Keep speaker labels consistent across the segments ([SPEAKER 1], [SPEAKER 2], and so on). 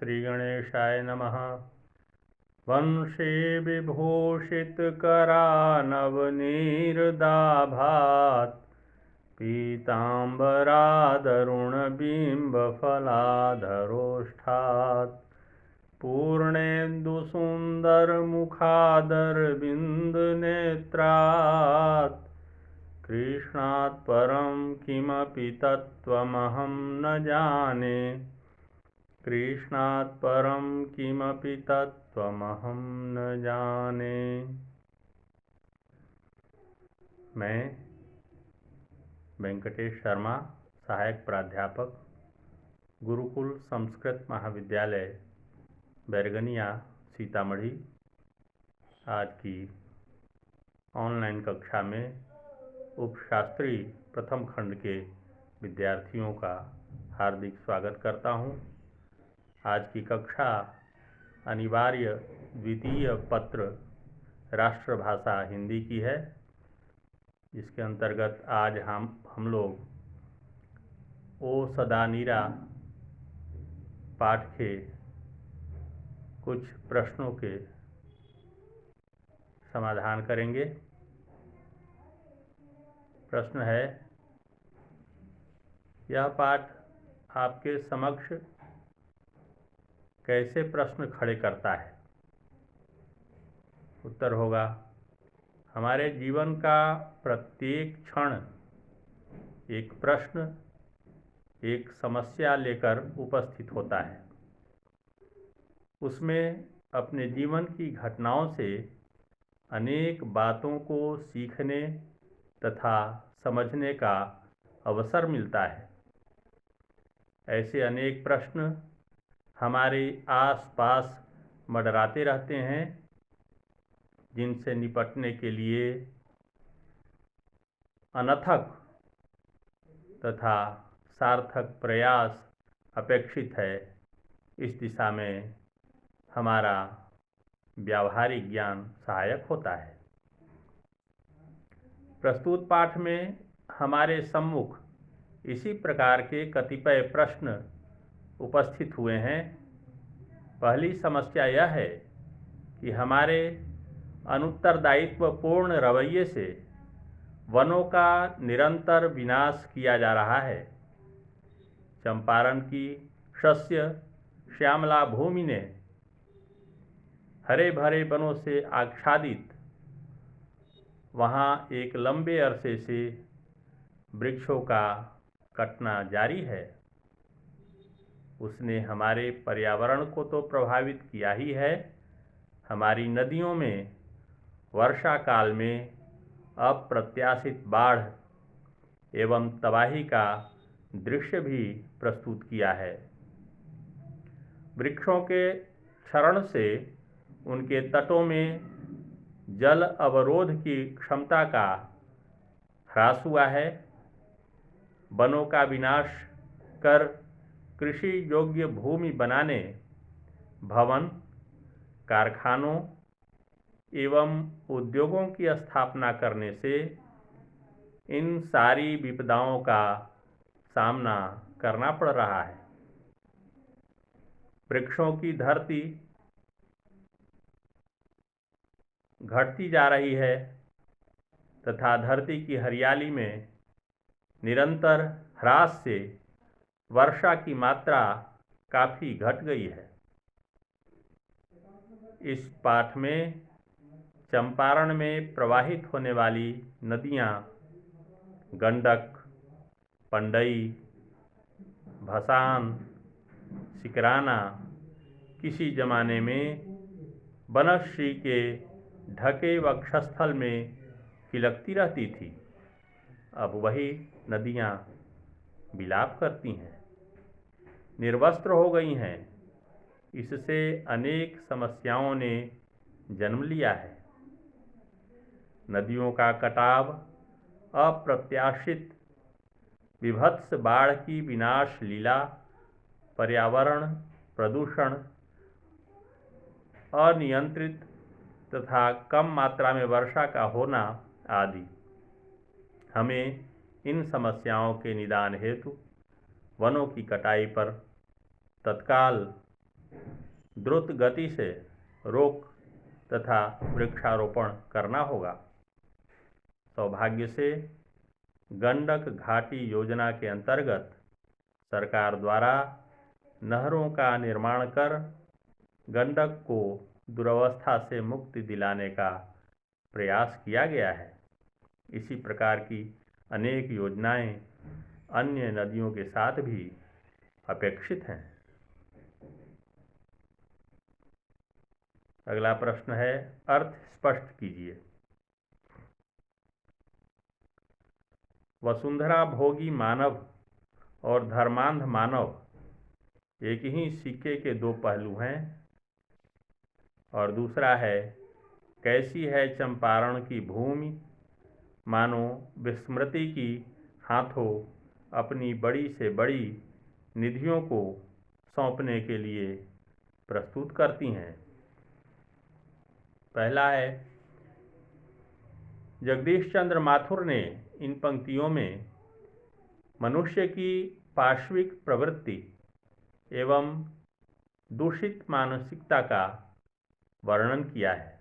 [SPEAKER 1] श्रीगणेशाय नमः। वंशे विभूषितकरानवनीरदाभात् पीताम्बरादरुणबिम्बफलाधरोष्ठात् पूर्णेन्दुसुन्दरमुखादरविन्दनेत्रात् कृष्णात् परं किमपि तत्त्वमहं न जाने। कृष्णात् परं किमपि तत्त्वमहं न जाने। मैं वेंकटेश शर्मा, सहायक प्राध्यापक, गुरुकुल संस्कृत महाविद्यालय बैरगनिया सीतामढ़ी, आज की ऑनलाइन कक्षा में उपशास्त्री प्रथम खंड के विद्यार्थियों का हार्दिक स्वागत करता हूं। आज की कक्षा अनिवार्य द्वितीय पत्र राष्ट्रभाषा हिंदी की है। इसके अंतर्गत आज हम लोग ओ सदा नीरा पाठ के कुछ प्रश्नों के समाधान करेंगे। प्रश्न है, यह पाठ आपके समक्ष कैसे प्रश्न खड़े करता है? उत्तर होगा, हमारे जीवन का प्रत्येक क्षण एक प्रश्न, एक समस्या लेकर उपस्थित होता है। उसमें अपने जीवन की घटनाओं से अनेक बातों को सीखने तथा समझने का अवसर मिलता है। ऐसे अनेक प्रश्न हमारे आसपास मंडराते रहते हैं, जिनसे निपटने के लिए अनथक तथा सार्थक प्रयास अपेक्षित है। इस दिशा में हमारा व्यावहारिक ज्ञान सहायक होता है। प्रस्तुत पाठ में हमारे सम्मुख इसी प्रकार के कतिपय प्रश्न उपस्थित हुए हैं। पहली समस्या यह है कि हमारे अनुत्तरदायित्वपूर्ण रवैये से वनों का निरंतर विनाश किया जा रहा है। चंपारण की शस्य श्यामला भूमि ने हरे भरे वनों से आच्छादित वहाँ एक लंबे अरसे से वृक्षों का कटना जारी है। उसने हमारे पर्यावरण को तो प्रभावित किया ही है, हमारी नदियों में वर्षा काल में अप्रत्याशित बाढ़ एवं तबाही का दृश्य भी प्रस्तुत किया है। वृक्षों के क्षरण से उनके तटों में जल अवरोध की क्षमता का ह्रास हुआ है। वनों का विनाश कर कृषि योग्य भूमि बनाने, भवन, कारखानों एवं उद्योगों की स्थापना करने से इन सारी विपदाओं का सामना करना पड़ रहा है। वृक्षों की धरती घटती जा रही है तथा धरती की हरियाली में निरंतर ह्रास से वर्षा की मात्रा काफ़ी घट गई है। इस पाठ में चंपारण में प्रवाहित होने वाली नदियाँ गंडक, पंडई, भसान, सिकराना किसी ज़माने में बनश्री के ढके वक्षस्थल में खिलकती रहती थी। अब वही नदियाँ विलाप करती हैं, निर्वस्त्र हो गई हैं। इससे अनेक समस्याओं ने जन्म लिया है। नदियों का कटाव, अप्रत्याशित विभत्स बाढ़ की विनाश लीला, पर्यावरण प्रदूषण, अनियंत्रित तथा कम मात्रा में वर्षा का होना आदि हमें इन समस्याओं के निदान हेतु वनों की कटाई पर तत्काल द्रुत गति से रोक तथा वृक्षारोपण करना होगा। सौभाग्य से गंडक घाटी योजना के अंतर्गत सरकार द्वारा नहरों का निर्माण कर गंडक को दुर्वस्था से मुक्ति दिलाने का प्रयास किया गया है। इसी प्रकार की अनेक योजनाएं अन्य नदियों के साथ भी अपेक्षित हैं। अगला प्रश्न है, अर्थ स्पष्ट कीजिए। वसुंधरा भोगी मानव और धर्मांध मानव एक ही सिक्के के दो पहलू हैं। और दूसरा है, कैसी है चंपारण की भूमि, मानो विस्मृति की हाथों अपनी बड़ी से बड़ी निधियों को सौंपने के लिए प्रस्तुत करती हैं। पहला है, जगदीश चंद्र माथुर ने इन पंक्तियों में मनुष्य की पाश्विक प्रवृत्ति एवं दूषित मानसिकता का वर्णन किया है।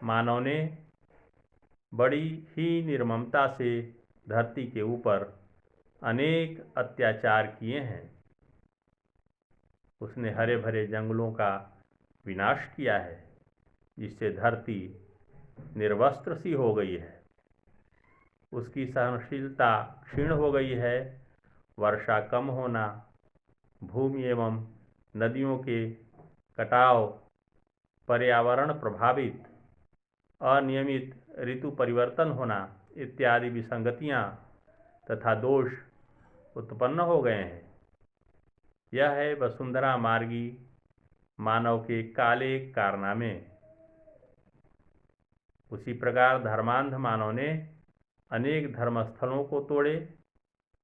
[SPEAKER 1] मानव ने बड़ी ही निर्ममता से धरती के ऊपर अनेक अत्याचार किए हैं। उसने हरे भरे जंगलों का विनाश किया है, जिससे धरती निर्वस्त्र सी हो गई है। उसकी सहनशीलता क्षीण हो गई है। वर्षा कम होना, भूमि एवं नदियों के कटाव, पर्यावरण प्रभावित, अनियमित ऋतु परिवर्तन होना इत्यादि विसंगतियां तथा दोष उत्पन्न हो गए हैं। यह है वसुंधरा मार्गी मानव के काले कारनामे। उसी प्रकार धर्मांध मानव ने अनेक धर्मस्थलों को तोड़े,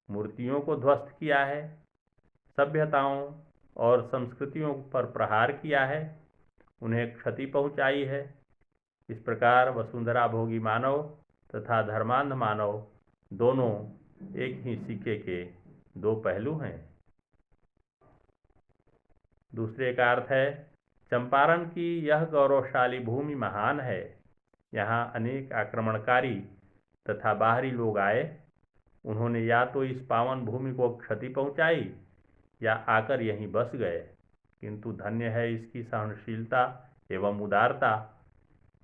[SPEAKER 1] मूर्तियों को ध्वस्त किया है, सभ्यताओं और संस्कृतियों पर प्रहार किया है, उन्हें क्षति पहुंचाई है। इस प्रकार वसुंधरा भोगी मानव तथा धर्मांध मानव दोनों एक ही सिक्के के दो पहलू हैं। दूसरे का अर्थ है, चंपारण की यह गौरवशाली भूमि महान है। यहाँ अनेक आक्रमणकारी तथा बाहरी लोग आए। उन्होंने या तो इस पावन भूमि को क्षति पहुंचाई या आकर यहीं बस गए, किंतु धन्य है इसकी सहनशीलता एवं उदारता।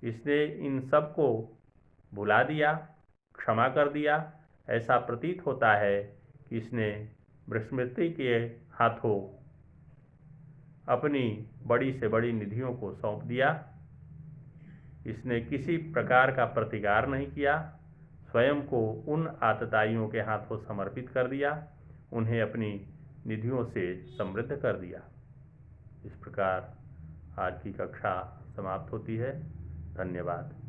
[SPEAKER 1] इसने इन सब को भुला दिया, क्षमा कर दिया। ऐसा प्रतीत होता है कि इसने विस्मृति के हाथों अपनी बड़ी से बड़ी निधियों को सौंप दिया। इसने किसी प्रकार का प्रतिकार नहीं किया, स्वयं को उन आतताइयों के हाथों समर्पित कर दिया, उन्हें अपनी निधियों से समृद्ध कर दिया। इस प्रकार आज की कक्षा समाप्त होती है। धन्यवाद।